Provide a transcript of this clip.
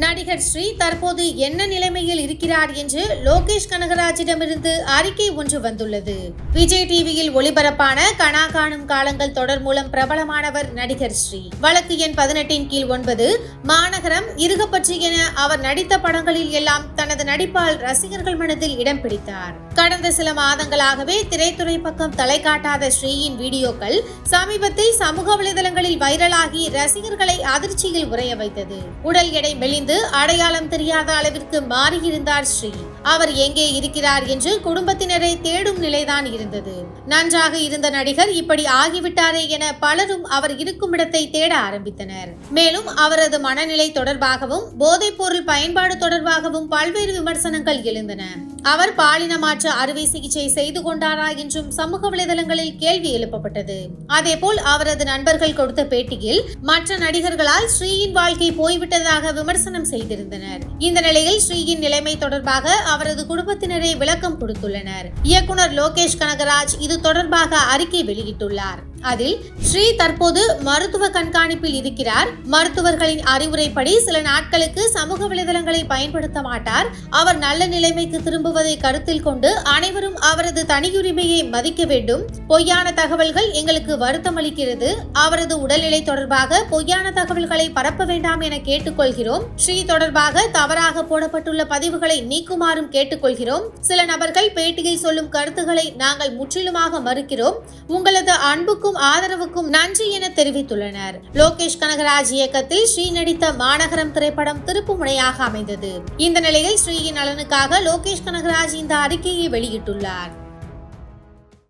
நடிகர் ஸ்ரீ தற்போது என்ன நிலைமையில் இருக்கிறார் என்று லோகேஷ் கனகராஜிடமிருந்து அறிக்கை ஒன்று வந்துள்ளது. விஜய் டிவியில் ஒளிபரப்பான கனா காணும் காலங்கள் தொடர் மூலம் பிரபலமானவர் நடிகர் ஸ்ரீ. வழக்கு எண் 18 கீழ் 9 மாநகரம், இருகப்பற்றி என அவர் நடித்த படங்களில் எல்லாம் தனது நடிப்பால் ரசிகர்கள் மனதில் இடம் பிடித்தார். கடந்த சில மாதங்களாகவே திரைத்துறை பக்கம் தலை காட்டாத ஸ்ரீயின் வீடியோக்கள் சமீபத்தில் சமூக வலைதளங்களில் வைரலாகி ரசிகர்களை அதிர்ச்சியில் உறைய வைத்தது. உடல் எடை மெலிந்து அடையாளம் தெரியாத அளவிற்கு மாறியிருந்தார் ஸ்ரீ. அவர் எங்கே இருக்கிறார் என்று குடும்பத்தினரை தேடும் நிலைதான் இருந்தது. நன்றாக இருந்த நடிகர் இப்படி ஆகிவிட்டாரே என பலரும் அவர் இருக்கும் இடத்தை தேட ஆரம்பித்தனர். மேலும் அவரது மனநிலை தொடர்பாகவும் போதைப் பொருள் பயன்பாடு தொடர்பாகவும் பல்வேறு விமர்சனங்கள் எழுந்தன. அவர் பாலின மாற்ற அறுவை சிகிச்சை செய்து கொண்டாரா என்றும் சமூக வலைதளங்களில் கேள்வி எழுப்பப்பட்டது. அதேபோல் அவரது நண்பர்கள் கொடுத்த பேட்டியில் மற்ற நடிகர்களால் ஸ்ரீயின் வாழ்க்கை போய்விட்டதாக விமர்சனம் செய்திருந்தனர். இந்த நிலையில் ஸ்ரீயின் நிலைமை தொடர்பாக அவரது குடும்பத்தினரே விளக்கம் கொடுத்துள்ளனர். இயக்குனர் லோகேஷ் கனகராஜ் இது தொடர்பாக அறிக்கை வெளியிட்டுள்ளார். அதில் ஸ்ரீ தற்போது மருத்துவ கண்காணிப்பில் இருக்கிறார். மருத்துவர்களின் அறிவுரைப்படி சில நாட்களுக்கு சமூக வலைதளங்களை பயன்படுத்த மாட்டார். அவர் நல்ல நிலைமைக்கு திரும்புவதை கருத்தில் கொண்டு அனைவரும் அவரது தனியுரிமையை மதிக்க வேண்டும். பொய்யான தகவல்கள் எங்களுக்கு வருத்தம் அளிக்கிறது. அவரது உடல்நிலை தொடர்பாக பொய்யான தகவல்களை பரப்ப வேண்டாம் என கேட்டுக்கொள்கிறோம். ஸ்ரீ தொடர்பாக தவறாக போடப்பட்டுள்ள பதிவுகளை நீக்குமாறும் கேட்டுக்கொள்கிறோம். சில நபர்கள் பேட்டியில் சொல்லும் கருத்துக்களை நாங்கள் முற்றிலுமாக மறுக்கிறோம். உங்களது அன்புக்கும் ஆதரவுக்கும் நன்றி என தெரிவித்துள்ளனர். லோகேஷ் கனகராஜ் இயக்கத்தில் ஸ்ரீ நடித்த மாநகரம் திரைப்படம் திருப்பு முனையாக அமைந்தது. இந்த நிலையில் ஸ்ரீயின் நலனுக்காக லோகேஷ் கனகராஜ் இந்த அறிக்கையை வெளியிட்டுள்ளார்.